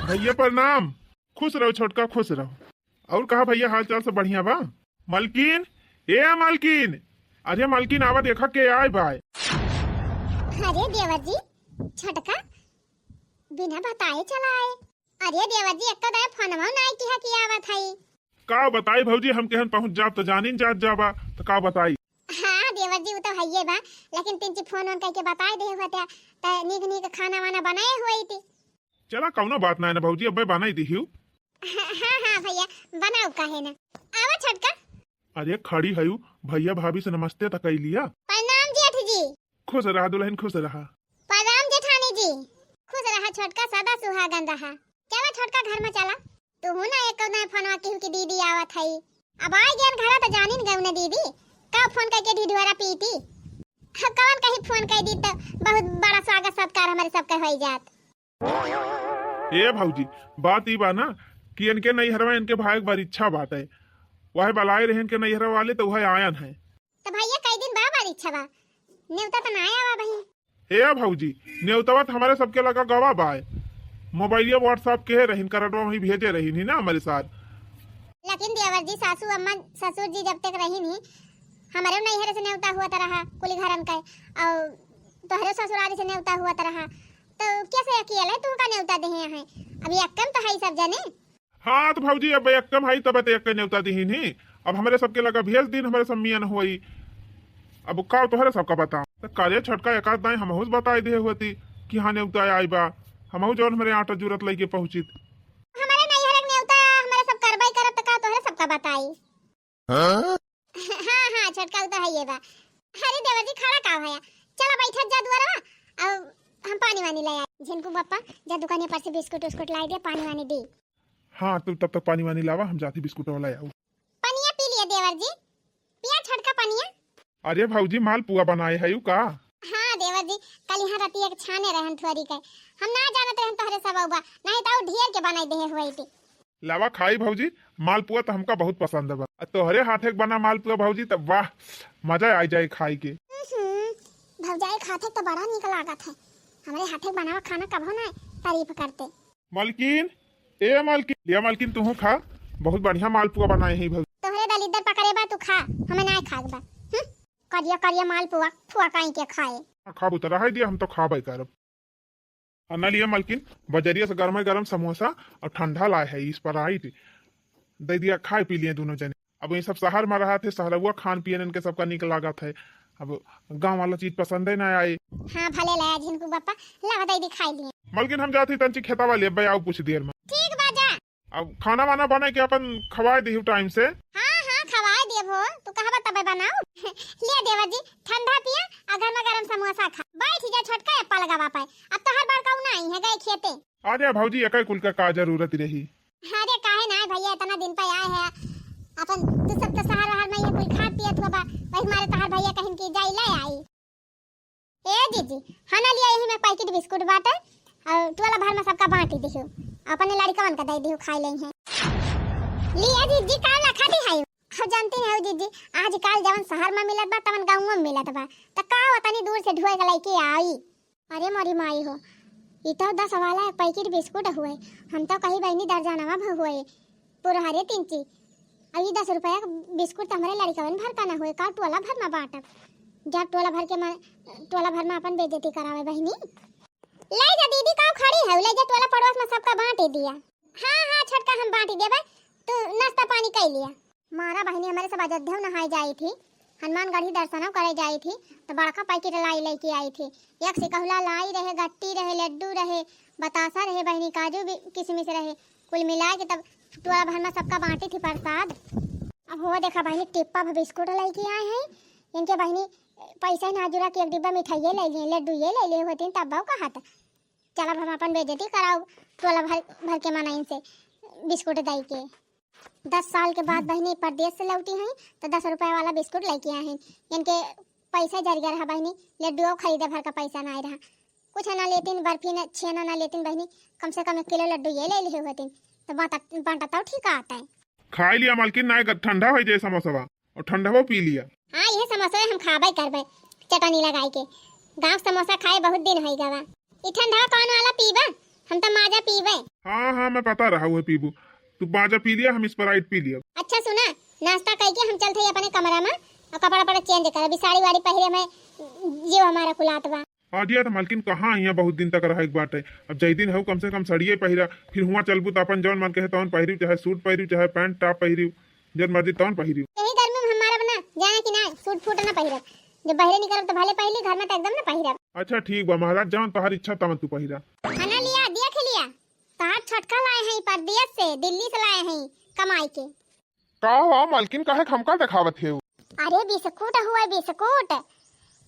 भैया प्रणाम। खुश रहो छोटका, खुश रहो। और कहा भैया हाल चाल सब बढ़िया बा? मलकिन, ए मलकिन, अरे मलकिन आवा देखा के आए भाई। अरे देवर जी, छोटका बिना बताए चला आए। अरे देवर जी, एक तो दे फोनवा नहीं किया आवत है। का बताई भौजी, हम केहन पहुंच जाब तो जानी जात जाबा तो का बताई। हाँ देवर जी, वो तो है बा, लेकिन तीन ची फोन ऑन करके बताए दे होता त नीक नीक खाना वाना बनाए हुई थी। चला कौनो बात ना है ना भौजी, अब बनाई दी हूँ। हाँ भैया बनाओ काहे ना। आवा छोटका। अरे खड़ी है भैया भाभी से नमस्ते तक लिया। प्रणाम जेठ जी। खुश रहा दुल्हन, खुश रहा। प्रणाम जेठानी जी। खुश रहा छोटका, सदा सुहागन रहा। चला छोटका घर में चला। तू हो ना एक ना फोनवा की दीदी आवत है। अब आई गेन घरा तो जानिन गऊ ना दीदी का फोन करके ढिढवारा पीती। कौन कहीं फोन कर दी तो बहुत बड़ा स्वागत सत्कार हमारे सबका हो जात। ए भौजी, बात ई बा ना कि इनके नैहरवा इनके भाई बार इच्छा बात है, वह बलाए रहे इनके नैहरा वाले तो वह आयन है। तो भैया कई दिन बार इच्छा बा, नेवता तो ना आया बा भाई। ए भौजी, नेवतावा हमारे सबके लगा गवा बाय, मोबाइलिया व्हाट्सएप के रहीन करटवा वही भेजे रही नहीं ना हमारे साथ। लेकिन देवर जी, सासू अम्मा ससुर जी जब तक रही नहीं हमारे नैहर से नेवता हुआ रहा कुली घरन का, और तोहरे ससुराल से नेवता हुआ रहा, तो कैसे अकेले तू का नेवता दे है। अभी अक्कम तो है सब जने। हाँ तो भौजी अब एकदम है तब एक नेवता दी नहीं, अब हमारे सबके लगा भेज दिन हमारे सब मियां हुई। अब का तोहरे सबका बता तो काले छोटका एक आध दाई हमहू बताई दे होती कि हाँ नेवता आई बा, हमहू जौन हमारे आटा जरूरत लेके पहुंची। हमारे नैहर के नेवता हमारे सब करबाई करब तो का तोहरे सबका बताई। हाँ हाँ छोटका तो है ये बा। अरे देवर जी खड़ा का भैया, चला बैठत जा दुआरवा, अब हम पानी वानी ले आए। झिनकू पापा जा दुकान पर से बिस्कुट उस्कुट लाई दे, पानी वानी दे। हाँ तू तब तक पानी वानी लावा, हम जाती बिस्कुट वाला आऊ। पनिया पी लिया देवर जी, पिया छोटका पनिया। अरे भौजी माल पुआ बनाए है का? हाँ देवर जी, कल यहाँ राती एक छाने रहन थोड़ी के, हम ना जानत रहन तोहरे सब बा, नहीं तो ढेर के बनाई दे हुई थी। लावा खाई भौजी, मालपुआ तो हमका बहुत पसंद है। तोहरे हाथे बना मालपुआ भौजी तब वाह मजा आ जाए खाई के। भौजाई खाते तो बड़ा निक लागत है, हमारे हाथे बनावा खाना कभो ना तारीफ करते। मलकिन, ए मलकिन, लिया मलकिन तू खा, बहुत बढ़िया मालपुआ बनाए हैं भौजी। तोहरे दलिदर पकड़े बा, तू खा, हमें ना खाग बा। करिया करिया मालपुआ फुआ काई के खाए। खाबू तो रह दिया, हम तो खाबे करब। अन्ना लिया मलकिन, बजरिया से गर्मा गर्म समोसा और ठंडा लाए है इस पर आई थी, दे दिया, खाए पी लिए दोनों जने। अब ये सब शहर में रहा थे, शहरुआ खान पियन इनके सबका निक लागत है, अब गांव वाला चीज पसंद है ना आए। हाँ भले लाया झिनकू पापा, ला दे दिखाई लिए। मलकिन हम जाती तंची खेता वाली अब आओ कुछ देर में। ठीक बा जा। अब खाना वाना बना के अपन खवाए दी टाइम से। हाँ हाँ खवाए देबो, तू कहा बता बनाओ। ले देवर जी ठंडा पिया, अगर में गरम समोसा खा। बैठ जा छोटका, अप्पा लगा पाए, अब तो हर बार कहू ना आई है गए खेते। अरे भौजी एक कुल का जरूरत रही। अरे काहे ना भैया, इतना दिन पे आए है अपन, तू सब तो शहर में ये कुल खा पियत होबा, वही हमारे तहर भैया कहिन की जाई ले आई। ए दीदी हना लिया यही में पैकेट बिस्कुट बाटे, और टोला भर में सबका बांटी दियो, अपने लड़कवन का दे दियो खाई ले हैं। लिया दीदी का ला खाती है। हम जानते हैं दीदी, आजकल जवन शहर में मिलत बा तवन गांव में मिलत बा, त का वतनी दूर से ढोए गलाई के आई। अरे मोरी माई हो, इतो 10 वाला एक पैकेट बिस्कुट हुए, हम तो कहीं बहनी दर्जनवा हुए पूरा हरे 3 ची। अभी 10 रुपया बिस्कुट हमारे लड़कवन भर का ना हुए, का टोला भर में बांटब। जब टोला भर में अपन बेइज्जती करावे बहनी। ले जा दीदी का खड़ी है, ले जा टोला पड़ोस में सबका बांट दिया। हाँ हाँ छोटका हम बांट देबे, तू नाश्ता पानी कर लिया। मारा बहनी हमारे सब अयोध्या नहाई जाई थी, हनुमानगढ़ी दर्शनों करे जाई थी, तो बड़का पैकेट लाई लेके आई थी। एक सिकहुला लाई रहे, गट्टी रहे, लड्डू रहे, बतासा रहे बहनी, काजू भी किशमिश रहे, कुल मिला के तब टोला भर में सबका बांटी थी प्रसाद। अब हो देखा बहनी टिप्पा बिस्कुट लेके आए हैं इनके बहनी, पैसा नाजुरा के एक डिब्बा मिठाई ले लिए, लड्डू ये ले लिए होते तब बाऊ कहा था। चला हम अपन बेइज्जती कराओ टोला भर के मना इनसे बिस्कुट दई के। 10 साल के बाद बहनी परदेश से लौटी हैं, तो 10 रुपया वाला बिस्कुट लेके आए हैं। इनके पैसा जर गया रहा बहनी, लड्डू खरीदे भर का पैसा ना रहा, कुछ ना लेतीन, बर्फी न छेना ना लेतीन बहनी, कम से कम 1 किलो लड्डू ये ले लिए होते, तो बांटा ठीक आता है। खा लिया मालकिन, ना ठंडा हो जाए समोसा और ठंडा वो पी लिया। हाँ ये समोसा हम खाबे करबे चटनी लगाई के, गाँव समोसा खाए बहुत दिन हो गवा। ई ठंडा कौन वाला पीबा, हम तो माजा पीवे। हाँ हाँ मैं पता रहा हुआ पीबू, तू माजा पी लिया, हम स्प्राइट पी लिया। अच्छा सुना, नाश्ता करके हम चलते हैं अपने कमरा में और कपड़ा पड़ा चेंज कर, अभी साड़ी वाड़ी पहले में जो हमारा कुलात बा। हाँ दिया तो मालकिन कहाँ यहाँ बहुत दिन तक रहा एक बात है। अब जय दिन हो कम से कम सड़िए पहिरा, फिर हुआ चलबू तो अपन जौन मन कहे तौन पहिरी, चाहे सूट पहिरी चाहे पैंट टॉप पहिरी, जब मर्जी तौन पहिरी। यही गर्मी में हमारा बना जाना कि ना सूट फूट ना पहिरब, जब बाहर निकलब तो भले पहले, घर में तो एकदम ना पहिरब। अच्छा ठीक बा महाराज, जौन तोहार इच्छा तमन तू पहिरा। खाना लिया दिया खिलिया, तहार छटका लाए हैं परदेश से, दिल्ली से लाए हैं कमाई के। का हुआ मालकिन, काहे खमका दिखावत है? अरे बिस्कुट हुआ बिस्कुट,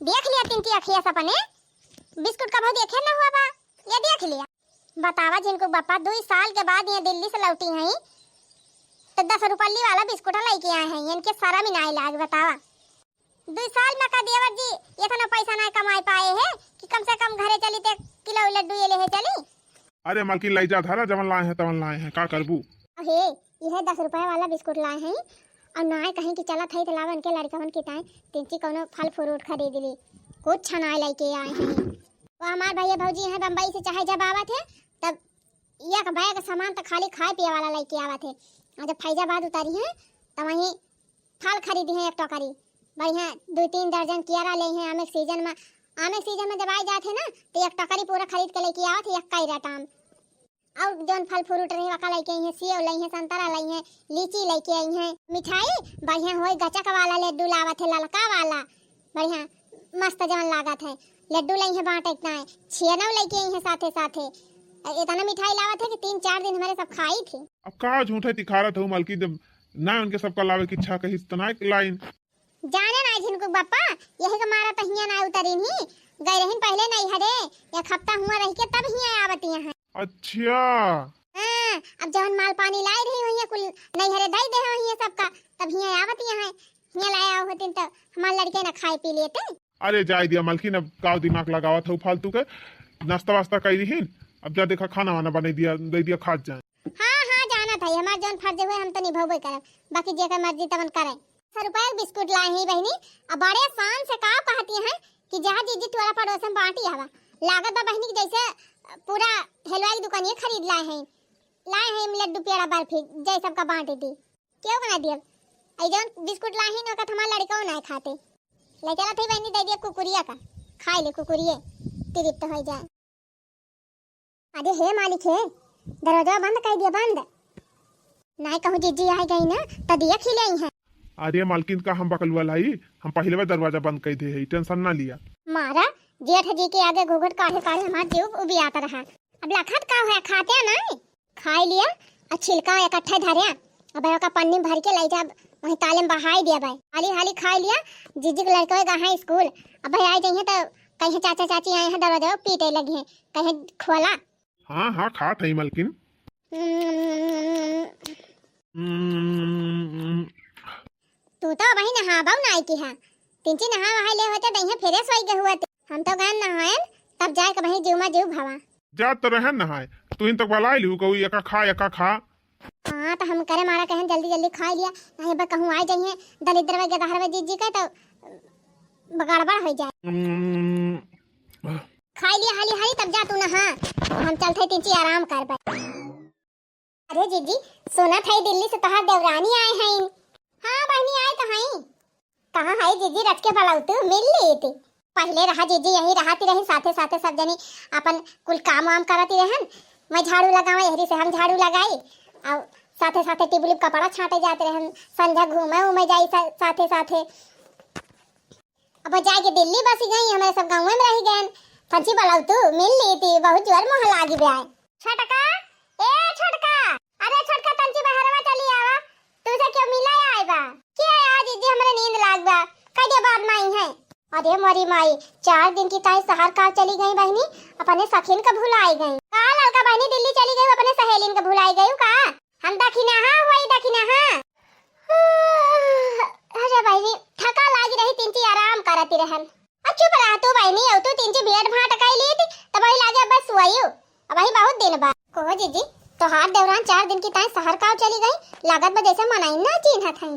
देख लिया तिनकी अखिया सपने, बिस्कुट कभी देखे ना हुआ बा, ये देख लिया। बतावा जिनको बापा 2 साल के बाद ये दिल्ली से लौटी हैं तो 10 रुपये वाला बिस्कुट लेके आए हैं, इनके सारा में नहीं लाग। बतावा 2 साल में का देवर जी ये था ना पैसा ना कमाई पाए है कि कम से कम घरे चली ते किलो लड्डू ये ले चली। अरे मालकिन लाई जा धारा, जवन लाए हैं तवन लाए हैं, का करबू? अहे यह 10 रुपये वाला बिस्कुट लाए हैं और ना कहीं की चला था तो लावन के लड़का के ताए तिनची कोनो फल फ्रूट खरीद ली, कुछ छना लेके आए हैं। वो हमारे भैया भौजी हैं बम्बई से, चाहे जब आवा थे तब एक बैग सामान तो खाली खाए पिए वाला लेके आवा थे, और जब फैजाबाद उतारी हैं तो वहीं फल खरीदी हैं एक टोकरी बढ़िया, 2-3 दर्जन केरा ले हैं। आम सीजन में जब आ जाते ना तो एक टोकरी पूरा खरीद के लेके आवा थे, एक कैरा टाम और जौन फल फ्रूट रहे वका लेके आई हैं, सेव लाई हैं, संतरा लाई हैं, लीची लेके आई हैं, मिठाई बढ़िया होई गचक वाला लड्डू लावत है, ललका वाला बढ़िया मस्त जवन लागत है लड्डू लाई हैं, बांट इतना है, छियनव लेके आई हैं साथे साथे, इतना मिठाई लावत है कि 3-4 दिन हमारे सब खाई थी। अब का झूठे तिखारत हो मालकिन, जब ना उनके सबका लावे की इच्छा कही तना लाइन जाने ना जिनको बापा यही का मारा तहिया ना उतरी नहीं गए रहिन पहले नहीं हरे, एक हफ्ता हुआ रह के तब ही आवती हैं। अच्छा हां अब जवन माल पानी लाई रही हुई है कुल नहीं हरे दई दे हुई है सबका, तब ही आवती हैं, हिया लाया होतिन तो हमार लड़के ना खाए पी लेते। अरे जाय दिया मालकिन, अब का दिमाग लगावत हो फालतू के, नाश्ता वास्ता कर रही, अब जा देखा खाना वाना बना दिया दे दिया खा जाए। हाँ जाना था हमार जौन फर्ज हुए हम तो निभावे करब, बाकी जेकर मर्जी तवन करे। 100 रुपए बिस्कुट लाए हैं बहनी, अब बड़े शान से का कहती हैं कि जहाँ जीजी तोरा पड़ोसन बांटी हवा, लागत बा बहनी जैसे पूरा हलवाई की दुकान ये खरीद लाए हैं लड्डू पेड़ा बर्फी जय सबका बांटी थी, क्यों बना दिया आई जौन बिस्कुट लाए हैं ना हमारा लड़का नहीं खाते, ले चला थी बहनी दे दिया कुकुरिया का, खाई ले कुकुरिये तृप्त हो जाए। अरे हे मालिक है, दरवाजा बंद कर दिया, बंद नहीं कहूँ जीजी आई गई ना तो दिया खिले हैं। अरे मालकिन का हम बकलुआ लाई, हम पहले बार दरवाजा बंद कर दे, टेंशन ना लिया। मारा जेठ जी के आगे घूघट काढ़े काढ़े हमारा जीव उबी आता रहा, अब लखत का है खाते नहीं, खाई लिया और छिलका इकट्ठा धरिया, अब का पन्नी भर के ले जा वहीं ताले में बहाई दिया भाई, हाली हाली खा लिया। जीजी के लड़के गए स्कूल, अब भाई आई जाइए तो कहीं चाचा चाची आए हैं दरवाजा पीटे लगे हैं, कहीं खोला। हाँ हाँ खा थी मालकिन। तू तो वही नहाबा नाई की है, तिनची नहा वहा ले होते दही फेरे सोई गए हुआ, हम तो गए नहायन तब जाए के वही जीव में जीव भावा जा तो रहन नहाए, तू इन तक वाला लियो कहू एका खा। हाँ तो हम करे मारा कहन जल्दी जल्दी खा लिया, नहीं बस कहूँ आ जाइए दलिद्र वे गदहर वे जीजी के तो गड़बड़ हो जाए। खा लिया हाली हाली तब जा तू नहा, हम चलते तिनची आराम कर पाए। अरे जीजी सोना था दिल्ली से तहार देवरानी आए हैं। हाँ बहनी आए कहाँ है जीजी, रच के बड़ाउतू मिल ली थी, पहले रहा जीजी यही रहती रही, साथे साथे सब जनी अपन कुल काम वाम करती रहन, मैं झाड़ू लगावा यही से हम झाड़ू लगाई और साथे साथे टिबुलिप कपड़ा छाटे जाते रहन, संध्या घूमे उमे जाई साथे साथे। अब जाके दिल्ली बसी गई, हमारे सब गाँव में रह गए, फंसी बड़ाउतू मिल ली थी, बहुत जोर मोह लागी ब्याह। छोटका ए छोटका, अरे छोटका तंची बहरवा चली आवा, तुझे क्यों मिला आए बा? क्या आज जीजी हमारे नींद लाग बा, कई बाद में आई है। अरे मोरी माई 4 दिन की ताई शहर का चली गई बहनी, अपने सखीन का भुलाई गई। का लड़का बहनी दिल्ली चली गई, अपने सहेलीन का भुलाई गई का? हम दखिना हां होई दखिना हां। अरे बहनी थका लागी रही, तिनची आराम करती रहन। चुप रहा तू बहनी, औ तू तिनची भेड़ भाट काई ली थी तब वही लागे बस सुइयो, अब वही बहुत दिन बाद को जीजी तो हार देवरान 4 दिन की ताई शहर का चली गई, लागत बा जैसे मनाई ना चिन्ह था।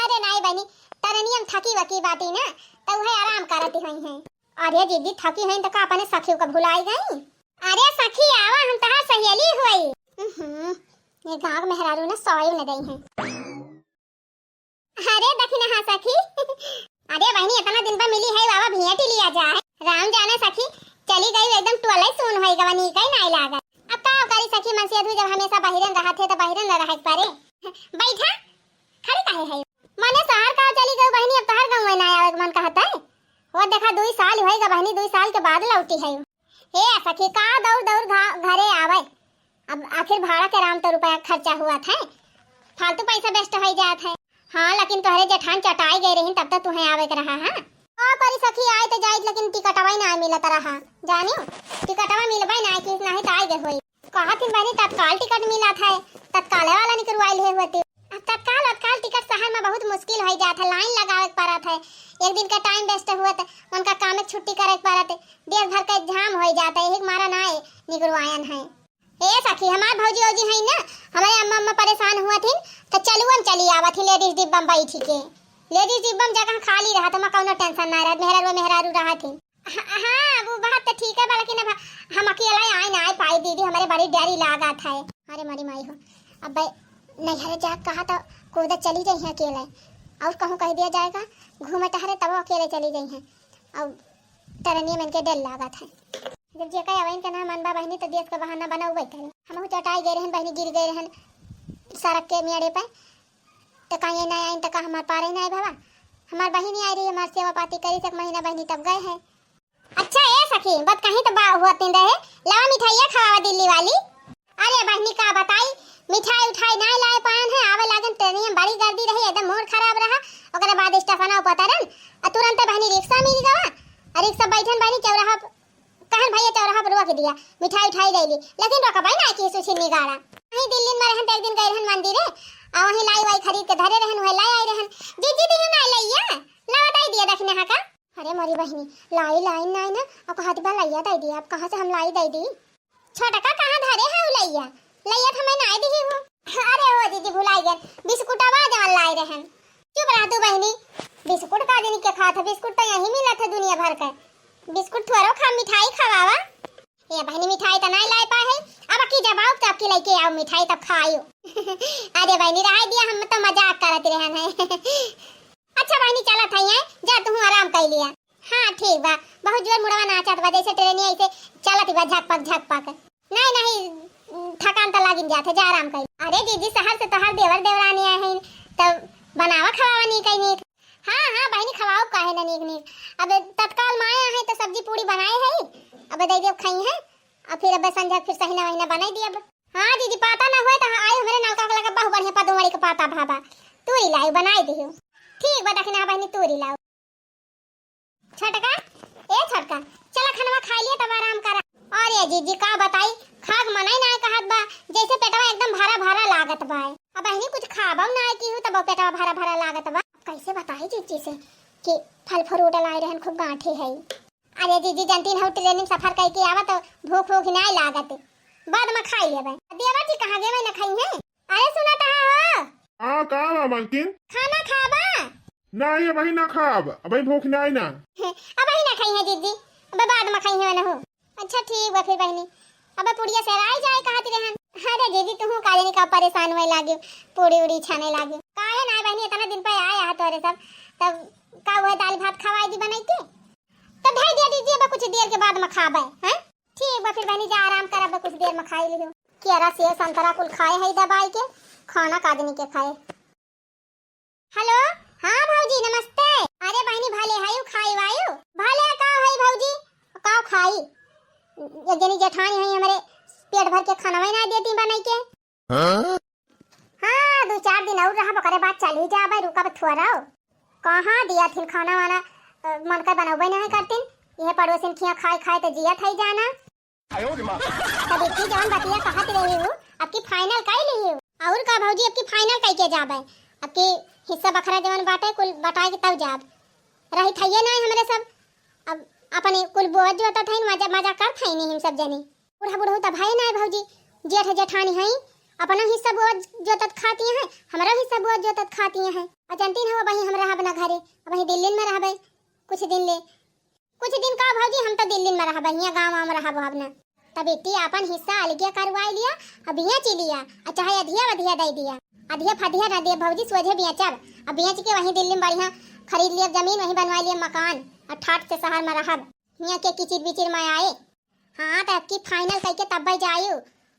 अरे नहीं बहनी तारे नियम थकी वकी बाती ना तो वह आराम करती हुई हैं। अरे दीदी थकी हैं तो का अपने सखियों का भुलाई गई? अरे सखी आवा हम तहार ये गाँव में मेहरारू ना सोई न गई हैं। अरे दखी ना सखी अरे बहनी इतना दिन पर मिली है बाबा भेंट ही लिया जाए। राम जाने सखी चली गई एकदम टोले सुन होई गवनी कई नहीं लागत। अब का करी सखी मन से जब हमेशा बाहरन रहत है तो बाहरन न रहत पारे। बैठा खड़ी काहे है माने शहर का चली गई बहनी। अब तहर गांव में ना आवे मन कहता है। वो देखा 2 साल होएगा बहनी 2 साल के बाद लौटी है। हे सखी का दौड़ दौड़ घरे आवे। अब आखिर भाड़ा के राम तो रुपया खर्चा हुआ था फालतू पैसा वेस्ट हो जात है। हाँ लेकिन तोहरे जेठान चटाई गए रही तब तक तुम्हें आवे के रहा है। और करी सखी आए तो जाए लेकिन टिकटवा ही ना मिलत रहा। जानियो टिकटवा मिलबे ना कि नहीं तो आए गए होई। कहा थी बहनी तत्काल टिकट मिला था तत्काल वाला निकलवाइल है होती। अब तत्काल टिकट शहर में बहुत मुश्किल हो जाता है। लाइन लगावे पड़ा था। एक दिन का टाइम वेस्ट हुआ था। उनका काम में छुट्टी करे पड़ा थे। देश भर का एग्जाम हो जाता है। एक मारा ना निकलवायन है। ए सखी हमार भौजी ओजी है ना हमारे अम्मा परेशान हुआ थी तो चलुअन चली आवा थी लेडीज डिब्बा में बैठी के। लेडीज डिब्बा में जगह खाली रहा तो मैं कौनो टेंशन ना रहा। मेहरारू रहा थी। हाँ वो बात तो ठीक है लेकिन अब हम अकेला आए ना आए पाई दीदी हमारे बड़ी डरी लागा था। अरे मरी माई हो अब नहीं जा कहा तो कूद चली गई है अकेले और कहूँ कह दिया जाएगा घूमे टहरे तब अकेले चली गई हैं। अब तरनिया मन के डर लागा था। जब जे कहे अवैन के ना मनबा बहनी तो देश का बहाना बनाऊ करे। हम चटाई गए रहन बहनी गिर गए रहन सड़क के मेड़े पे तो कहीं ना आई तो हमार पारे ना आए बाबा। हमार बहनी आई रही हमार सेवा पाती करी तक महीना बहनी तब गए हैं। अच्छा ए सखी बात कहीं तो हुआ तीन रहे लावा मिठाइया खावा दिल्ली वाली। अरे बहनी का बताई मिठाई उठाई ना लाए पान है आवे लागन ट्रेनियम बड़ी गर्दी रही एकदम मूड खराब रहा। ओकरे बाद स्टेशन पतरन तुरंत बहनी रिक्शा मिल गवा। रिक्शा बैठन बहनी चौराहा कहन भैया चौराहा पर रोक दिया मिठाई उठाई ले ली लेकिन रोकबाई ना कि सुछिनी गाड़ा। वहीं दिल्ली में रहन एक दिन गए रहन मंदिर आ वहीं लाई वाई खरीद के धरे रहन वहीं लाई आई रहन। जीजी दी ना लइया लावा दई दिया देखने हा का। अरे मोरी बहनी लाई लाई ना ना अब हाथ बा लइया दई दिया। अब कहां से हम लाई दई दी छोटा का कहां धरे है लइया लइया हमें ना दी हो। अरे ओ जीजी भुलाई गए बिस्कुटवा जवन लाई रहन। चुप रह तू बहनी बिस्कुट का दिन के खात बिस्कुट तो यही मिला था दुनिया भर का। बिस्कुट थोड़ो खा मिठाई खवावा। ये बहनी मिठाई तो नहीं लाई पाए अब की जब आओ तब की लेके आओ मिठाई तब खाइयो। अरे बहनी रह दिया हम तो मजाक करत रहन है। अच्छा बहनी चला था यहाँ जा तू आराम कर लिया। हाँ ठीक बा बहुत जोर मुड़वा नाचत बा जैसे ट्रेन ऐसे चलत बा झकपक। नहीं थकान तो लागिन जाते जा आराम कर। अरे दीदी शहर से तो हर देवर देवरानी आए हैं तब बनावा खवावा नहीं कहीं। हाँ बहनी खवाओ काहे ना नीक अब तत्काल माया है तो सब्जी पूरी बनाए है अब दे दे खाई है अब फिर अब संध्या फिर सही ना बनाई दी। अब हाँ दीदी पाता ना हुए तो आए हमारे नौका लगा बहु बढ़िया पदोमड़ी का पाता भाबा तूरी लाओ बनाई दियो। ठीक बा दखना बहनी तूरी लाओ। छटका चला खाना खा लिया तब आराम करा। और ये जीजी का बताई खाग मनाई ना कहत बा जैसे पेटवा एकदम भरा लागत बा। अब बहनी कुछ खाबम ना की हो तब पेटवा भरा लागत बा। कैसे बताई जीजी से कि फल फ्रूट लाई रहन खूब गांठे है। अरे जीजी जानती हो ट्रेनिंग सफर करके आवा तो भूख नहीं लागत बाद में खाई लेबे। देवा जी कहां गेवे ना खाई है। अरे सुना कहां हो हां का मालकिन खाना खाबा ना ये वही ना खाब अबे भूख नहीं ना अब वही ना खाई है जीजी अब बाद में खाई है ना हो। अच्छा ठीक बा फिर बहनी अब पुड़िया से राय जाए कहती रहन। अरे दीदी तू काले ने का परेशान होए लागे पूरी उड़ी छाने लागे काहे ना बहनी इतना दिन पे आया तोरे सब तब का वो दाल भात खवाई दी बनाई के तब ढाई दे दीजिए बा कुछ देर के बाद में खाबे हैं। ठीक बा फिर बहनी जा आराम कर अब कुछ देर में खाई लियो। केरा सेब संतरा कुल खाए है दबाई के खाना कादनी के खाए। हेलो हाँ भौजी नमस्ते। अरे बहनी भले हायु खाई वायु भले का है भौजी का खाई ये जनी जेठानी है हमारे पेट भर के खाना ना देती बनाई के। हाँ 2-4 दिन और रहा बकरे बात चली जा भाई रुका थोड़ा कहाँ दिया थिन खाना वाना मन का बनावे नहीं करतीन यह पड़ोसिन खिया खाए तो जिया थई जाना। तब इतनी जान बतिया कहत रही हूँ आपकी फाइनल काई ली हूँ और का भौजी आपकी फाइनल काई के जाबे आपकी हिस्सा बखरा जवन बाटे कुल बटाए के तब जाब रही थइए नहीं हमारे सब अब अपने कुल बोझ जो होता था मजा कर थई नहीं हम सब जने बूढ़ा तो भाई ना भौजी जेठ जेठानी है अपना हिस्सा बोझ जोतत खाती हैं हमारा हिस्सा बोझ जोतत खाती हैं। और जानती हो वहीं हम रहब ना घरे वहीं दिल्ली में रहबे कुछ दिन का भौजी हम तो दिल्ली में रहबे यहाँ गाँव में रहब अब ना तब बेटी अपन हिस्सा अलगे करवा लिया अब बिया ची लिया और चाहे अधिया वधिया दे दिया अधिया फधिया न दे भौजी सोझे बेचब अब बेच के वहीं दिल्ली में बढ़िया खरीद लिया जमीन वहीं बनवा लिया मकान और ठाट से शहर में रहब यहाँ के किचिर बिचिर में आए। हाँ तो अब की फाइनल करके तब जायु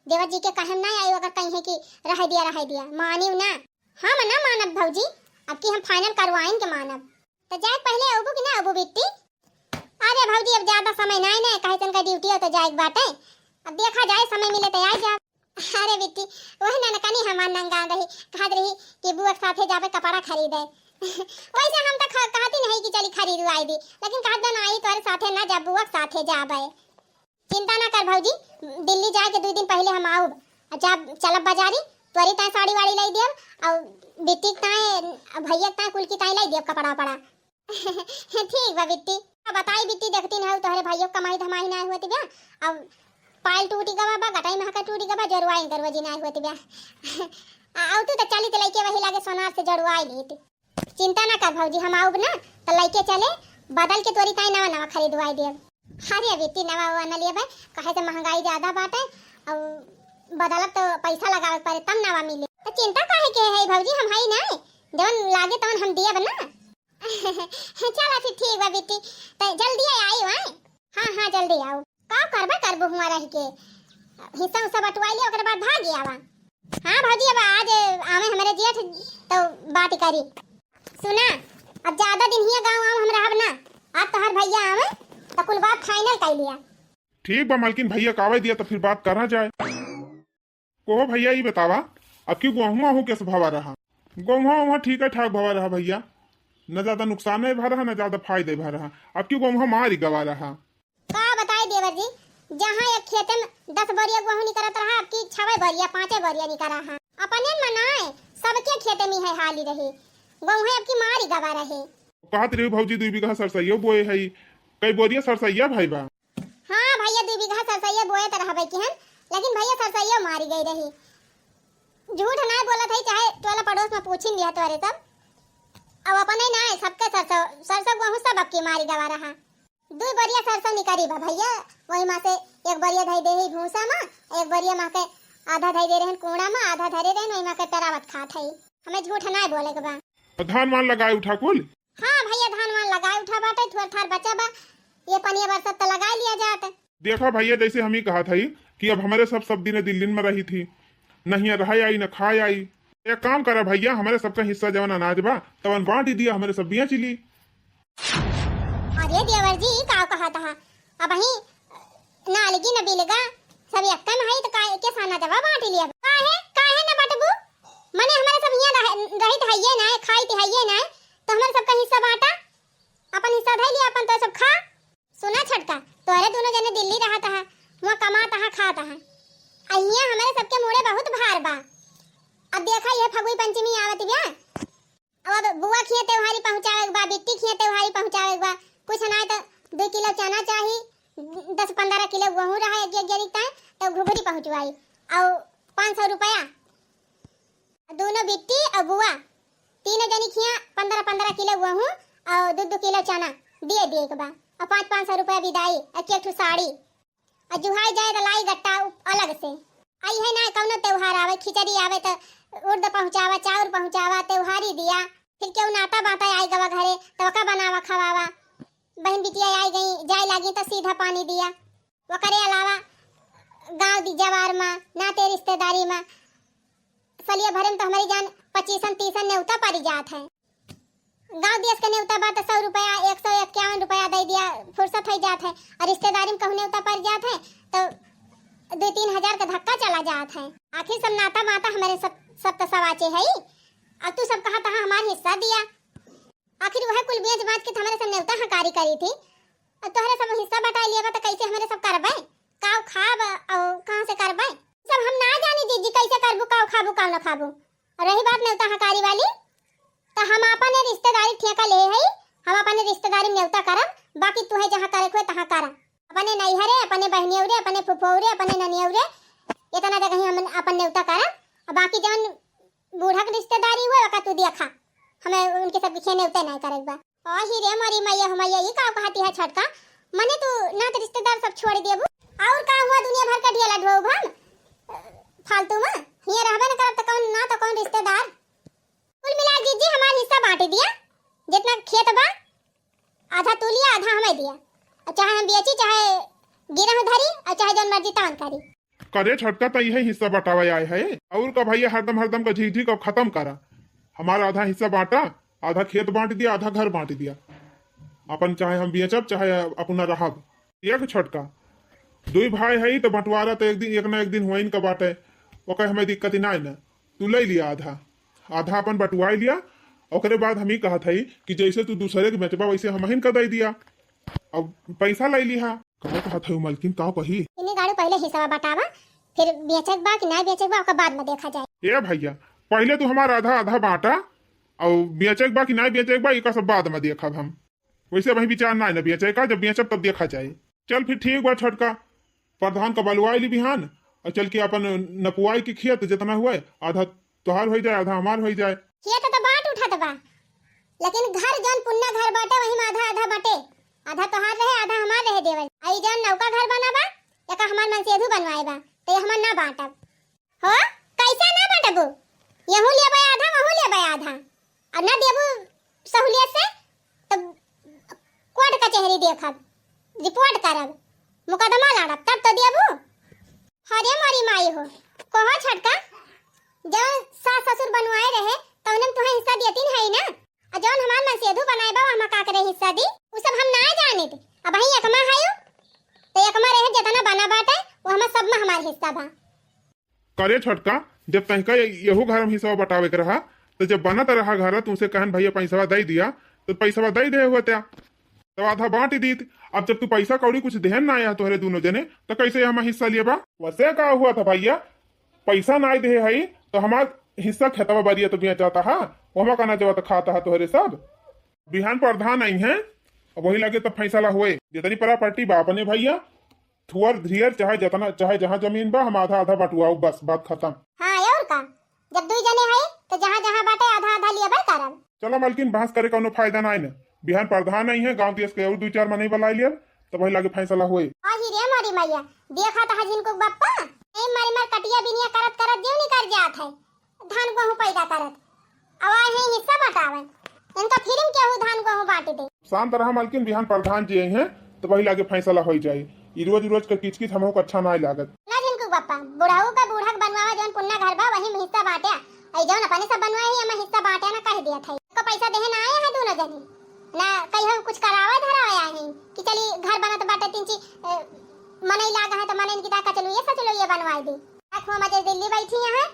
देवर जी के कहम ना आयु अगर कहीं है कि रह दिया मानिव ना हम ना मानब भौजी अब की हम फाइनल करवाएं के मानब तो जाए पहले अबू कि ना अबू बेटी। अरे भौजी अब ज्यादा समय नहीं ना कहीं तन का ड्यूटी हो तो जाए बाटे अब देखा जाए समय मिले तो आ जा। अरे बेटी वही ना कनी हमार नंगा रही कहत रही कि बुआ के साथे जाबे कपड़ा खरीदे वैसे हम तो कहती नहीं कि चली खरीदू आई दी लेकिन कहत ना आई तोरे साथे ना जब बुआ के साथे जाबे चिंता ना कर भौजी दिल्ली जाए के 2 दिन पहले हम आऊ जब चलब बाजारी तोरी ताए साड़ी वाड़ी लाई देब और बेटी ताए भैया ताए कुल की ताए लाई देब कपड़ा पड़ा ठीक बा बेटी बताई बेटी देखती ना तोहरे भाइयों कमाई धमाई ना होती बा अब पायल टूटी गवा बा गटाई में हका टूटी गवा जरवाई दरवाजी ना होती बा आउ तू तो चली तो लइके वही लागे सोनार से जरवाई लेती चिंता ना कर भौजी हम आऊ ना तो लइके चले बदल के तोरी ताई नवा नवा खरीदवाई देब। अरे बेटी नवा हुआ न लिए कहे से महंगाई ज्यादा बाटे और बदलत तो पैसा लगावे पड़े तब नवा मिले तो चिंता काहे के है भौजी हम हई ना जवन लागे तवन हम दिए बना चल फिर ठीक बा बेटी तो जल्दी आई आए। हाँ जल्दी आओ का करबा करबो हुआ रह के हिस्सा उसा बटवाई लिया ओकर बाद भाग आवा। हाँ भौजी अब आज आवे हमारे जेठ तो बात करी सुना अब ज्यादा दिन ही गांव आऊ हम रहब ना आज तोहर भैया आवे तो कुल बात फाइनल कर लिया। ठीक बा मालकिन भैया कावे दिया तो फिर बात करा जाए। को भैया ये बतावा अब क्यों गेहूँ हो कैसे भवा रहा गेहूँ ठीक है ठाक भवा रहा भैया न ज्यादा नुकसान नहीं भा रहा न ज्यादा फायदे भा रहा अब क्यों गेहूँ मार ही गवा रहा। का बताए देवर जी जहाँ एक खेते में 10 बोरिया गेहूँ निकलत रहा अब की 6 बोरिया 5 बोरिया निकल रहा अपने मनाए सबके खेते में है हाली रहे गेहूँ अब की मार ही गवा रहे। कहत रही भौजी 2 बीघा सरसैया बोए है कई बोरिया सरसैया भाई बा। हाँ भैया 2 बीघा सरसैया बोए तो रहबे की लेकिन भैया सरसैया मारी गई रही झूठ ना बोलत है चाहे टोला पड़ोस में पूछी लिया तोरे सब अब अपने ना सबके सरसों गेहूँ सब अब की मारी गवा रहा 2 बोरिया सरसों निकली बा भैया वही माँ से 1 बोरिया धई दे ही भूसा में 1 बोरिया माँ के आधा धई दे रहन कूड़ा में आधा धरे रहन वही माँ के पेरावत खात है हमें झूठ ना बोले के बा। धान मान लगाए उठा कुल। हाँ भैया धान मान लगाए उठा बाटे थोड़ा थार बचा बा ये पनिया बरसात तो लगा लिया जाता। देखा भैया जैसे हम ही कहा था कि अब हमारे सब दिने दिल्ली में रही थी नहीं रहा आई न खाए आई एक काम करा भैया हमारे सबका हिस्सा जवन अनाज बा तवन बांट ही दिया हमारे सब्जियां चिली। अरे देवर जी का कहा था अब ही ना लगी न बिलगा सब एक में है तो के साना जवा बांट लिया काहे न बाटबू माने हमारे सब यहाँ रहित है ये ना खाई ते है ये ना तो हमारे सबका हिस्सा बांटा अपन हिस्सा धई लिया अपन तो सब खा। सुना छटका तोरे दोनों जने दिल्ली रहता है वहाँ कमाता है खाता है अहिया हमारे सबके मुड़े बहुत भार बा। अब देखा ये फगुई पंचमी आवत बा अब बुआ खिया त्योहारी पहुंचावे बा बिट्टी खिया त्योहारी पहुंचावे बा कुछ ना तो 2 किलो चना चाहिए 10-15 किलो गेहूं रहा एक जरिकता तो घुघरी पहुंचवाई और 500 रुपया दोनों बिट्टी और बुआ तीनों जनी खिया 15-15 किलो गेहूं और 2-2 किलो चना दे के बा और 500 रुपया विदाई एक साड़ी और जुहाई जाए तो लाई गट्टा अलग से आई है ना कौनो त्योहार आवे खिचड़ी आवे तो उर्द पहुंचावा चाउर पहुंचावा त्योहारी दिया फिर क्यों नाता बाता आई गवा घरे तो का बनावा खवावा बहन बिटिया आई गई जाए लागी तो सीधा पानी दिया वकरे अलावा गांव दी जवार में नाते रिश्तेदारी में सलिया भरम तो हमारी जान 25-30 नेवता पारी जात है गांव देश के नेवता बात 100 रुपया 151 रुपया दे दिया फुर्सत हो जात है और रिश्तेदारी में कहूँ नेवता पर जात है तो 2-3 हजार का धक्का चला जात है आखिर सब नाता माता हमारे सब तो सवाचे है अब तू सब कहा था हमारा हिस्सा दिया आखिर वह कुल बेच बात के हमारे सब नेवता हकारी करी थी और तोहरे सब हिस्सा बटा लिया तो कैसे हमारे सब करबे काव खाब और कहां से करबे सब हम ना जानी दीदी कैसे करबू काव खाबू काव न खाबू रही बात नेवता हकारी वाली तो हम अपने रिश्तेदारी ठेका ले है हम अपने रिश्तेदारी नेवता करब बाकी तू है जहां करे को तहां करा अपने नैहरे अपने बहनियौरे अपने फुफौरे अपने ननियौरे इतना जगह हम अपन नेवता करब बाकी जन बूढ़ा के रिश्तेदारी हुए का तू देखा हमें उनके सब पीछे नेवता नहीं करेगा और ही रे मारी मैया हमैया ये का कहती है छटका मने तू ना तो रिश्तेदार सब छोड़ दिए और का हुआ दुनिया भर का ढेला ढो भम फालतू में ये रहबे न करब त कौन ना तो कौन रिश्तेदार कुल मिला जीजी हमार हिस्सा बांट दिया जितना खेत बा आधा तू लिया आधा हमें दिया और चाहे हम बेची चाहे गिरह धरी और चाहे जौन मर्जी तान करी करे छटका तो यही हिस्सा बटावे आए है और का भैया हरदम का झीझी को खत्म करा। हमारा आधा हिस्सा बांटा, आधा खेत बांट दिया, आधा घर बांट दिया। अपन चाहे हम बेचब चाहे अपना रहब एक छटका दुई भाई है तो बंटवारा तो एक ना एक दिन हुआ का बाटे ओकर हमें दिक्कत ना है ना। तू ले लिया आधा आधा अपन बटुआ लिया। ओकरे बाद हम ही कहत है कि जैसे तू दूसरे के बेचबा वैसे हम ही का दे दिया। अब पैसा ले लिहा कहो कहत है मलकिन का कही इन्हीं गाड़ू पहले हिस्सा बतावा फिर बेचक बा कि ना बेचक बा ओकर बाद में देखा जाए। ए भैया पहले तू हमारा आधा आधा बांटा और बेचक बा कि ना बेचक बा एक सब बाद में देखब हम। वैसे वही विचार ना है ना बेचे का, जब बेचब तब देखा जाए। चल फिर ठीक बा छटका प्रधान का बलवाई ली बिहान और चल के अपन नपुआई की खेत जितना हुए आधा तोहार हो जाए आधा हमार हो जाए। खेत तो बांट उठा बा लेकिन घर जौन पुन्ना घर बाटे वही में आधा आधा बाटे आधा तोहार रहे आधा हमार रहे देवल। आई जौन नौका घर बना बा एका हमार मन से अधू बनवाए बा तो ये हमार ना बांटब हो कैसा ना बांटबू यहू लेबे आधा वहू लेबे आधा और ना देबू सहूलियत से तब कोर्ट कचहरी देखब रिपोर्ट करब मुकदमा लड़ब तब तो देबू। हरे मारी माई हो कहो छटका जौन सास ससुर बनवाए रहे तौने तुहे हिस्सा देतीन है ना और जौन हमार मन से अधू बनाए बा हम का करे हिस्सा दी उ सब हम ना जाने थे। अब ही एकमा हायो तो एकमा रहे जितना बना बाटे वो हम सब में हमार हिस्सा बा। करे छटका जब तहका यहू घर में हिस्सा बटावे के रहा तो जब बनत रहा घर तुमसे कहन भैया पैसा दे दिया तो पैसा दे दे हुआ त्या तो आधा बांट दी। अब जब तू पैसा कौड़ी कुछ देहन ना आया तोहरे दोनों जने तो कैसे हम हिस्सा लिए बा। वैसे का हुआ था भैया पैसा ना दे है तो हमार हिस्सा खेतवा बारिया तो बेचाता है वहाँ का ना जब खाता है तोहरे सब बिहान प्रधान आई है वही लगे तब फैसला हुए जितनी प्रॉपर्टी बा अपने भैया थुअर धियर चाहे जितना चाहे जहाँ जमीन बा हम आधा आधा बटुआऊ बस बात खत्म। हां और का जब दो जने है तो जहाँ जहाँ बाटे आधा आधा लिए बा करब। चलो मलकिन बहस करे कोनो फायदा ना है। बिहान प्रधान नहीं है गांव देश के और दो चार मनी बुला लिया तो वही लगे फैसला हुए। आही रे मारी मैया देखा था जिनको बप्पा ए मारी मार कटिया बिनिया करत करत जीव निकल जात है धान गेहूं पैदा करत अब आए हैं हिस्सा बटावे इनका फिर केहू धान गेहूं बांट दे। शांत रहा मलकिन बिहान प्रधान जी आई हैं तो वही लगे फैसला हो जाए। रोज का किचकिच हमको अच्छा ना लागत ना जिनको बप्पा बुढ़ाऊ का बूढ़ा बनवावा जौन पुन्ना घर बा वही में हिस्सा बांटे आई जौन अपने सब बनवाए ही हम हिस्सा बांटे ना कह दिया था को पैसा देहे ना आए हैं दोनों जने ना कहीं हम कुछ करावा धरावा आए हैं कि चली घर बना तो बाटे तीन चीज मनई लागा है तो मनई की ताका चलो ये बनवाई दी। आखो मजे दिल्ली बैठी है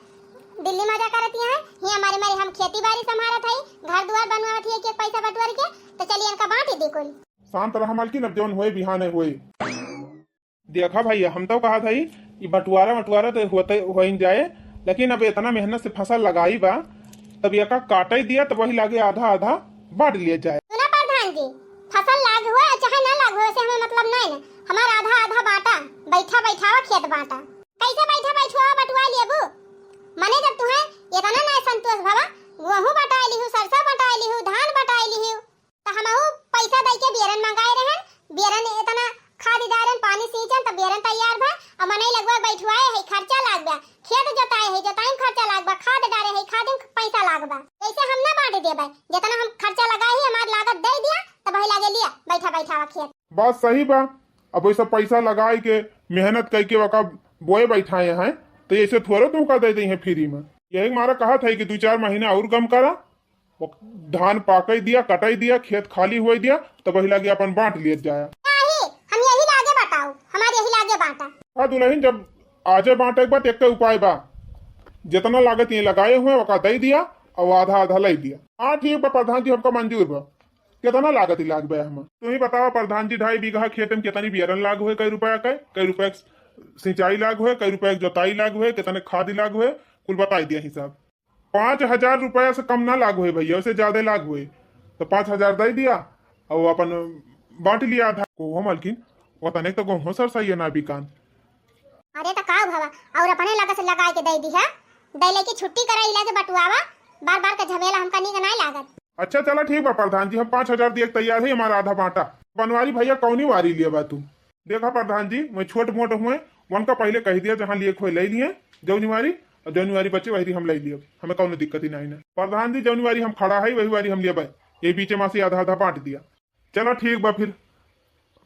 दिल्ली मजा करती है ये हमारे मारे हम खेती बाड़ी संभालत है घर द्वार बनवावत है कि पैसा बटवार के तो चलिए इनका बांट दे कोई। शांत रहा मलकिन अब जौन हुए बिहान हुए देखा भैया हम तो कहा था ये बटवारा तो होते हो जाए लेकिन अब इतना मेहनत से फसल लगाई बा तब यका काटे दिया तो वही लागे आधा आधा बांट लिया जाए। सुना प्रधान जी फसल लाग हुआ चाहे ना लाग हुआ से हमें मतलब नहीं ना हमारा आधा आधा बांटा बैठावा खेत बांटा कैसे बैठुआ बटुआ लेबू मने जब तुहे इतना ना संतोष भवा गेहूं बटाई लिहु सरसों बटाई लिहु धान बटाई लिहु तो हमहु पैसा दे के बेरन मंगाए रहन बेरन इतना खाद डारन पानी सींचन त बेरन तैयार भा और मने लगवा बैठुआए है खर्चा लाग बा खेत जोताए है जोताई खर्चा लाग बा खाद डारे है खाद पैसा लाग बा ऐसे हम ना बांट देबे जितना हम खर्चा लगाए ही हमार लागत दे दिया तब वही लागे लिया बैठावा खेत। बात सही बा अब वैसा पैसा लगाए के मेहनत करके वका बोए बैठाए हैं तो ऐसे थोड़ा तुम का दे दी है फ्री में। यही हमारा कहा था कि 2-4 महीना और कम करा धान पाकई दिया कटाई दिया खेत खाली हुआ दिया तो वही लगे अपन बांट लिया जाए। हम यही लागे बताओ हमारे यही लागे बांटा। हाँ दुल्हन जब आजे बांटे के बाद एक उपाय बा जितना लागत ये लगाए हुए वका दे दिया और आधा आधा ले दिया। हाँ ठीक बा प्रधान जी हमका मंजूर बा कितना लागत ही लाग बा हम तुम ही बताओ प्रधान जी 2.5 बीघा खेत में कितनी बियरन लाग हुए कई रुपया सिंचाई लाग हुए कई रुपया जोताई लाग हुए कितने खाद लाग हुए कुल बताई दिया हिसाब। 5,000 रुपया से कम ना लाग हुए भैया उससे ज्यादा लाग हुए तो 5,000 दे दिया और अपन बांट लिया था को मलकिन वो तने तो गो सर सही है ना बिकान। अरे तो का भवा और अपने लगा से लगा के दे दी है दैले की छुट्टी कराई ला के बटुआवा बार का झमेला हमका नहीं लागत। अच्छा चलो ठीक बा प्रधान जी हम 5,000 दिए तैयार है हमारा आधा बांटा। बनवारी भैया कौनी वारी लिया बा तू? देखा प्रधान जी, मैं छोट मोट हुए वन का पहले कह दिया जहाँ लिए खोए ले लिए जौनी वारी, और जौनी वारी बच्चे वही हम ले लिए, हमें कौन दिक्कत ही नहीं ना। प्रधान जी जौनी वारी हम खड़ा है वही वारी हम लिया भाई, ये बीचे मासी आधा आधा बांट दिया। चलो ठीक बा, फिर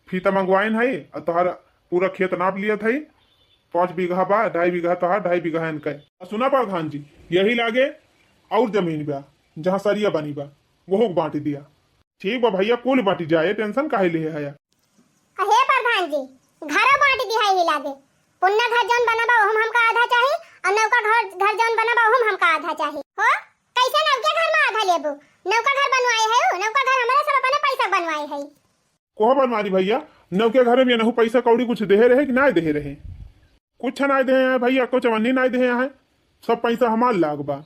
फीता मंगवाइन है और तोहार पूरा खेत नाप लिया था, 5 बीघा बा, 2.5 बीघा तोहार, 2.5 बीघा इनका। सुना प्रधान जी, यही लागे और जमीन बा जहाँ सरिया बनी बा वो बांट दिया। ठीक बा भैया, कुल बांटी जाए, टेंशन काहे लिए है। हे प्रधान जी, घर बांट दिया ही लागे, पुन्ना घर जौन बनबा ओहम हमका आधा चाहिए और नौका घर जौन बनबा ओहम हमका आधा चाहिए। हो कैसे नौके घर में आधा लेबो? नौका घर बनवाए है, नौका घर हमारे सब अपने पैसा बनवाए है। कोह बनवारी भैया, नौके घर में नहु पैसा कौड़ी कुछ दे रहे कि ना दे रहे? कुछ ना दे हैं भैया, कुछ वन्नी ना दे हैं, सब पैसा हमार लाग बा।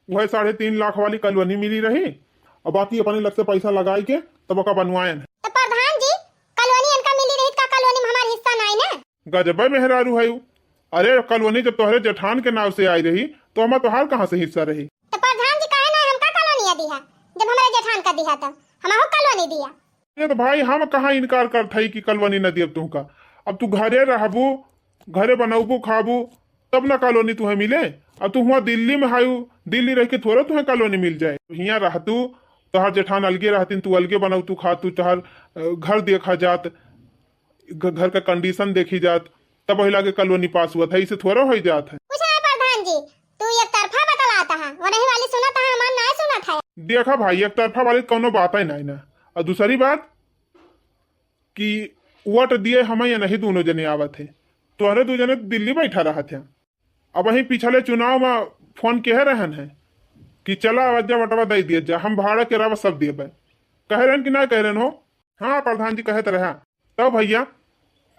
वह 3.5 लाख वाली कलवनी मिली रही और बाकी अपने लग से पैसा लगाई के तब का बनवायन। तो प्रधान जी कलवनी इनका मिली रही का कलवनी में हमारा हिस्सा नहीं ना? गजबे मेहरारू है। अरे कलवनी जब तोहरे जेठान के नाव से आई रही तो हमार तोहार कहाँ से हिस्सा रही? तो प्रधान जी कहे ना हमका कलवनी दिया, जब हमारे जेठान का दिया था हमहु कलवनी दिया। ये तो भाई हम कहाँ इनकार करते कि कलवनी न दियब तुमका। अब तू घरे रहबू, घरे बनबू खाबू तब न कॉलोनी तुम्हें मिले। अब तू हुआ दिल्ली में हायू, दिल्ली रह के थोड़ा तुम्हें कॉलोनी मिल जाए। यहाँ रहतू तोहर जेठान अलगे रहतीन, तू अलगे बनाऊ, तू खा, तू तोहर घर देखा जात, घर का कंडीशन देखी जात, तब वही लागे कॉलोनी पास हुआ था। इसे थोड़ा हो जात है। कुछ है प्रधान जी, तू एक तरफा बतलाता है, वो नहीं वाली सुना था हमार ना सुना था। देखा भाई, एक तरफा वाली कोनो बात ही नहीं ना। और दूसरी बात कि वोट दिए हम या नहीं दोनों जने आवत है, तोहरे दो जने दिल्ली बैठा रहा थे। अब वही पिछले चुनाव में फोन कह रहन है कि चला अवज्जा वटवा दे दिए जा, हम भाड़ा के राव सब दिए कह रहे कि ना कह रहे हो? हाँ प्रधान जी कहते रहा। तब भैया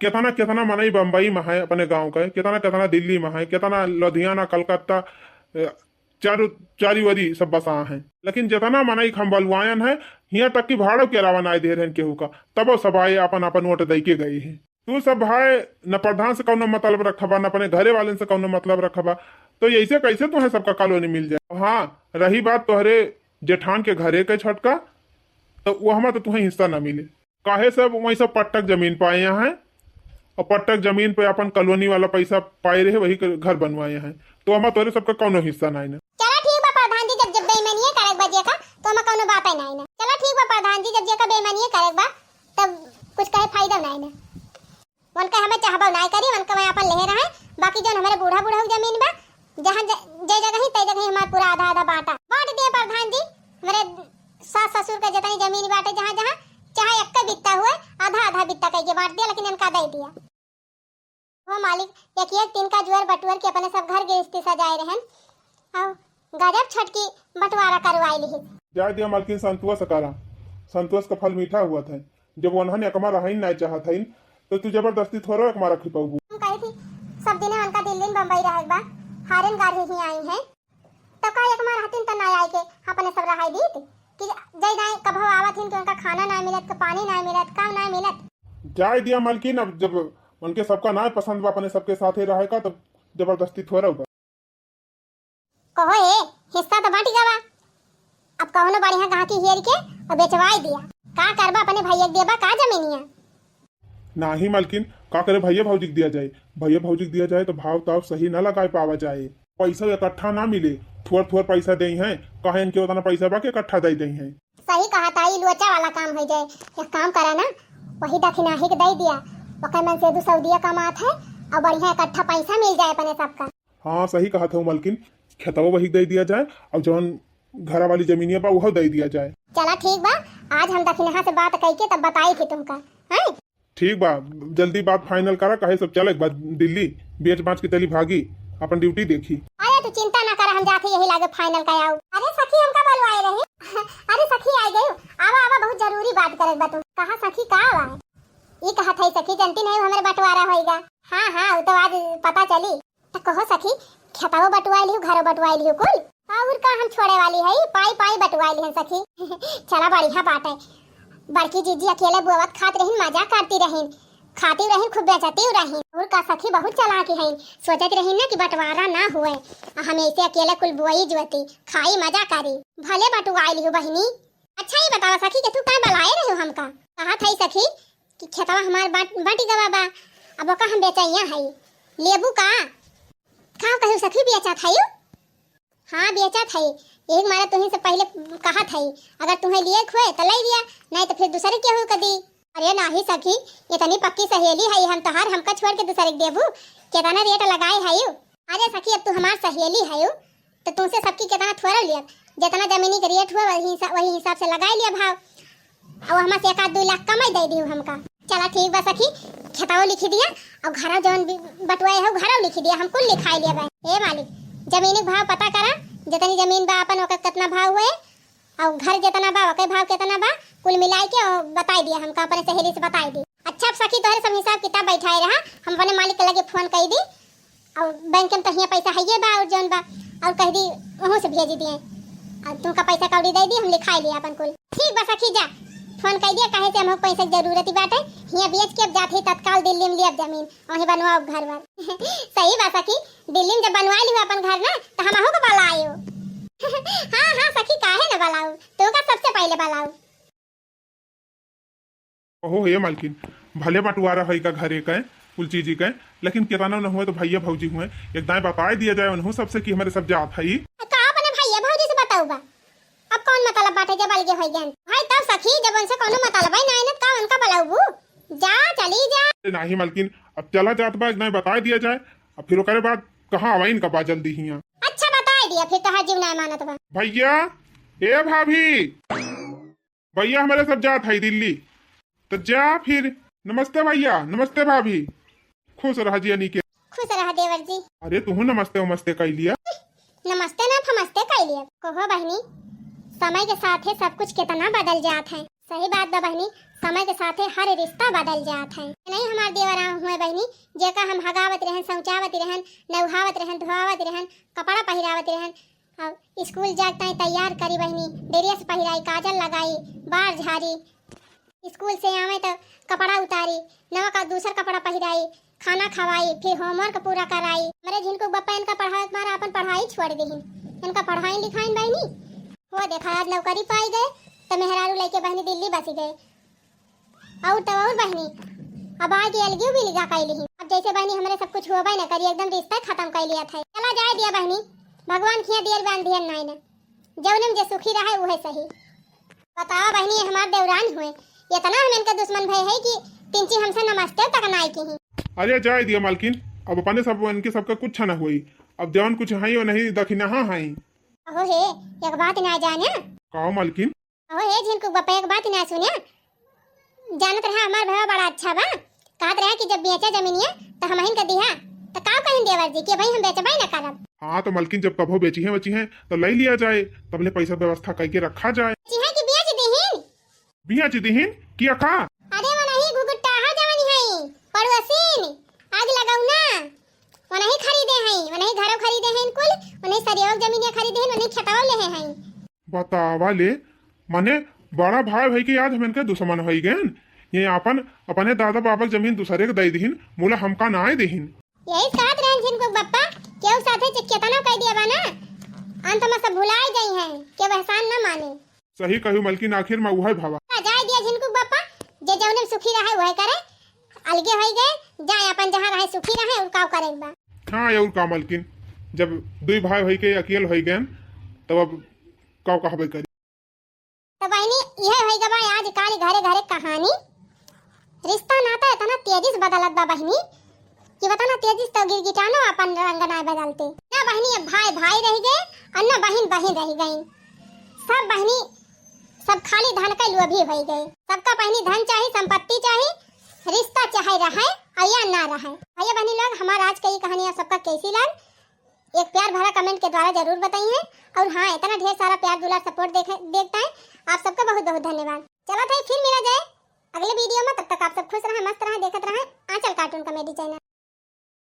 कितना कितना मनई बम्बई में है अपने गांव का, कितना कितना दिल्ली में है, कितना लुधियाना कलकत्ता चारी वरी सब बसा हैं। लेकिन जितना मनई हम बलवायन है, यहाँ तक कि भाड़ों के अलावा ना दे रहे केहू का, तब सब भाई अपन अपन वोट दे के गई है। तू सब भाई न प्रधान से कौन मतलब रखबा, न अपने घरे वाले से कौन मतलब रखबा, तो ऐसे कैसे तुम्हें सबका कॉलोनी मिल जाए। हाँ रही बात तोहरे जेठान के घरे के छटका, तो वह तो तुम्हें हिस्सा न मिले। काहे सब वही सब पट्टक जमीन पाए यहाँ है, और पट्टक जमीन पे अपन कॉलोनी वाला पैसा पाए रहे, वही घर बनवाए हैं, तो हमारा तोरे सबका कौनो हिस्सा नहीं ना। चलो ठीक बा प्रधान जी, जब बेईमानी करे बजे का तो हमें कौनो बात ही नहीं ना। चलो ठीक बा प्रधान जी, जब जे का बेईमानी करे बा तब कुछ कहे फायदा नहीं ना। वन का हमें चाहबा नहीं करी, वन का मैं अपन ले रहा है। बाकी जो हमारे बूढ़ा बूढ़ा जमीन बा जहाँ जे जगह ही तय जगह हमारा पूरा आधा आधा बांटा बांट दिए प्रधान जी। मेरे सास ससुर का जितनी जमीन बांटे जहाँ जहाँ चाहे एक बित्ता हुए आधा आधा बित्ता करके बांट दिया, लेकिन इनका दे दिया। वो मालिक एक दिन का जुआर बटुअर के अपने सब घर गृहस्थी सजाए रहन और गजब छटकी बंटवारा करवाई ली। जाए दिया मालकिन, संतोष करा, संतोष का फल मीठा हुआ था। जब उन्होंने अकमा रहा ही नहीं चाहा था तो तू जबरदस्ती थोड़ा अकमा रखी पाऊ। हम कही थी सब दिन उनका दिल्ली बम्बई रहे बा, हारन गाड़ी ही आई है, तो का अकमा रहतीन तो ना आए के अपने सब रहाई दी कि जय दाई कभो आवत हिन कि उनका खाना ना मिलत, का पानी ना मिलत, काम ना मिलत। जाए दिया मालकिन, अब जब उनके सबका ना पसंद बा अपने सबके साथ ही रहेगा तो जबरदस्ती थोड़ा होगा। कहो ए हिस्सा तो बांट गवा, अब कहो ना बढ़िया कहा की हेर के और बेचवाई दिया, का करबा अपने भैया देबा का जमीनिया। ना ही मालकिन, का करे भैया भौजी दिया जाए, भैया भौजी दिया जाए तो भाव ताव सही ना लगा पावा जाए, पैसा इकट्ठा ना मिले, थोड़ा थोड़ा पैसा दे हैं, कहे इनके उतना पैसा बाकी इकट्ठा दे हैं। सही कहा ताई, लोचा वाला काम हो जाए। एक काम करा ना, वही दक्षिणा ही दे दिया, ओके मन से 200 दिया कमात है और बढ़िया इकट्ठा पैसा मिल जाए अपने सबका। हाँ सही कहा था मालकिन, खेतवा वही दे दिया जाए और जौन घरा वाली जमीनिया बा वह दे दिया जाए। चला ठीक बा, आज हम दक्षिणा से बात कही के तब बताई थी तुमका। हैं ठीक बा, जल्दी बात फाइनल करा, कहे सब चले एक बार दिल्ली बेच बाँच की तली भागी अपन ड्यूटी देखी। अरे तू चिंता ना कर, हम जाते यही लागे फाइनल कर आऊ। अरे सखी हमका बुलवाए रहे। अरे सखी आ गई, आवा आवा, बहुत जरूरी बात करे बा तू। कहा सखी का आवा है? ये कहा था सखी, जानती नहीं हमारे बंटवारा होएगा। हाँ हाँ वो तो आज पता चली। तो कहो सखी, खेताओ बटवाई लियो, घरों बटवाई लियो कुल, और का हम छोड़े वाली है, पाई पाई बटवाई ली है सखी। चला बढ़िया बात है। बड़की जीजी अकेले बुआवत खात रहीन, मजा करती रहीन, खाती रहीन, खूब बेचती रहीन। और का सखी बहुत चालाकी है, सोचत रहीन ना कि बंटवारा ना हुए, हम ऐसे अकेले कुल बुआई जुआती खाई मजा करी, भले बटवाई लियो बहिनी। अच्छा ये बतावा सखी कि तू का बुलाए रहे हो हमका? कहा था सखी कि खेतवा हमार बाटी गवा बा, अब ओका हम बेचैया है लेबू का कहू सखी बेचा था यू। हाँ बेचा था, एक मारा तुम्हें से पहले कहा था अगर तुम्हें लिए खोए तो ले लिया, नहीं तो फिर दूसरे के हो कदी। अरे नहीं सखी, इतनी पक्की सहेली है हम तहार, हमका छोड़ के दूसरे के देबू, कितना रेट लगाए है यू। अरे सखी अब तू हमार सहेली है यू तो तुमसे सबकी कितना थोड़ा लिया, जितना जमीनी का रेट हुआ वही हिसाब से लगा लिया भाव, और हमारे से 1-2 लाख कमाई दे दी हमका। चला ठीक बा सखी, खेताओ लिखी दिया और घरों जौन बटवाए हो घरों लिखी दिया, हम कुल लिखाई लिया भाई। ए मालिक जमीनी भाव पता करा, जितनी जमीन बा अपन ओकर कितना भाव हुए और घर जितना बा ओकर भाव कितना बा, कुल मिलाई के और बताई दिया हमका, अपने सहेली से बताई दी। अच्छा सखी तोहरे सब हिसाब किताब बैठाए रहा, हम अपने मालिक के लगे फोन कर दी और बैंक में तो हियां पैसा है बा और जौन बा और कह दी वहाँ से भेज दिए और तुमका पैसा कौड़ी दे दी, हम लिखाई लिया अपन कुल। ठीक बा सखी जा फोन कर दिया, कहे से हमको पैसे की जरूरत ही बाटे, हियां बेच के अब जाते तत्काल दिल्ली में लिया जमीन वहीं बनवाओ घर वर। सही बा सखी, दिल्ली में जब बनवा ली अपन घर ना तो हम को बुलायो। हाँ हाँ सखी काहे न बुलाऊ, तो का सबसे पहले बुलाऊ। ओहो ये मालकिन भले बंटवारा है का घरे का कुल चीज का, लेकिन कितना न हुए तो भैया भौजी हुए एक दाएं बता दिया जाए उन्हों सबसे कि हमारे सब जात है। का अपने भैया भौजी से बताऊ बा, अब कौन मतलब बाटे जब अलगे हो गए भाई, तब सखी जब उनसे कोनो मतलब है ना का उनका बुलाऊ जा चली जा। नहीं मालकिन अब चला जात बा, एक दाएं बता दिया जाए, अब फिर ओकरे बाद कहाँ आवा इनका बा जल्दी हियां। अच्छा बता दिया फिर तो हर जीव ना मानत बा। भैया ए भाभी, भैया हमारे सब जात है दिल्ली, तो जा फिर। नमस्ते भैया, नमस्ते भाभी, खुश रहा जी अनी के। खुश रहा देवर जी। अरे तू नमस्ते उमस्ते कह लिया। नमस्ते ना फमस्ते कह लिया। कहो बहनी समय के साथ है सब कुछ कितना बदल जात है। सही बात बा बहनी, समय के साथ हर रिश्ता बदल जात है। नहीं हमारे देवरा हुए बहनी जेका हम हगावत रहन, शौचावत रहन, नौहावत रहन, धोआवत रहन, कपड़ा पहिरावत रहन, और स्कूल जाते तैयार करी बहनी, ड्रेस पहिराई, काजल लगाई, बाल झाड़ी, स्कूल से आवे तो कपड़ा उतारी, नवा का दूसरा कपड़ा पहिराई, खाना खवाई, फिर होमवर्क पूरा कराई। मेरे जिनको बप्पा इनका पढ़ाई मारा अपन पढ़ाई छोड़ दी, इनका पढ़ाई लिखाई बहनी वो देखा आज नौकरी पाई गए तो मेहरारू लेके बहनी दिल्ली बसी गए, और तो और बहनी अब आगे अलगी भी लिखा कर ली। अब जैसे बहनी हमारे सब कुछ हुआ ना करी, एकदम रिश्ता खत्म कर लिया था। चला जाए दिया बहनी, भगवान खिया दियल बांध दिया नहीं ना, जौन जो सुखी रहे वो है सही। बताओ बहनी हमारे देवरान हुए इतना हम इनका दुश्मन भय है कि तिनची हमसे नमस्ते तक ना की ही। अरे जाए दिया मालकिन, अब अपने सब इनके सबका कुछ ना हुई, अब जौन कुछ है वो नहीं दखिना है। अहो हे एक बात ना जाने, कहो मालकिन। अहो हे जिनको बप्पा एक बात ना सुने, जानत रहा हमार भैया बड़ा अच्छा बा, कहत रहा कि जब बेचा जमीनिया तो हम हिन का दिया तो का कहिन देवर जी कि भाई हम बेचबाई ना करब। हाँ तो मालकिन जब कभो बेची है तो ले लिया जाए, तबले पैसा व्यवस्था करके रखा जाए। जी है कि बेच देहिन, बिया दिहिन किया का। अरे वो नहीं गुगुट्टा हा जवानी है पड़ोसीन आग लगाऊ ना, वो नहीं खरीदे हैं, वो नहीं घरों खरीदे हैं, कुल वो नहीं सरियोग जमीनिया खरीदे हैं, वो नहीं खेताओ ले हैं। बतावा ले माने बड़ा भाई भाई के याद हम इनके दुश्मन हो गए, ये अपन अपने दादा बाबा जमीन दूसरे के दे दीहिन, मोला हमका ना आए दीहिन। यही कहत रहन जिनको बप्पा केहू साथे चिकेतना कह दिया बा ना, अंत में सब भुलाए गई हैं के एहसान न माने। सही कहू मालकिन, आखिर में वही भावा जाए दिया जिनको बप्पा जे जौने सुखी रहे वही करे, अलगे हो गए जाए अपन जहां रहे सुखी रहे और का करे बा। हाँ और का मालकिन, जब दुई भाई भाई के अकेल हो गए तब अब का कहबे करी। तो बहनी यह होई गबा आज काल घरे घरे कहानी, रिश्ता नाता इतना तेजी से बदलत बा बहनी कि बताना तेजी से तो गिरगिटानो अपन रंग ना बदलते ना बहनी। अब भाई भाई रह गए और ना बहन बहन रह गई, सब बहनी सब खाली धन का लोभी हो गए। सबका बहनी धन चाहिए, संपत्ति चाहिए, रिश्ता चाहे रहे और या ना रहे। भैया बहनी लोग हमारा आज की कहानी आप सबका कैसी लग एक प्यार भरा कमेंट के द्वारा जरूर बताइए। और हाँ इतना ढेर सारा प्यार दुलार सपोर्ट देखता है आप सबका बहुत बहुत धन्यवाद। चलो भाई फिर मिला जाए अगले वीडियो में, तब तक आप सब खुश रहें, मस्त रहें, देखते रहें आंचल कार्टून कॉमेडी चैनल।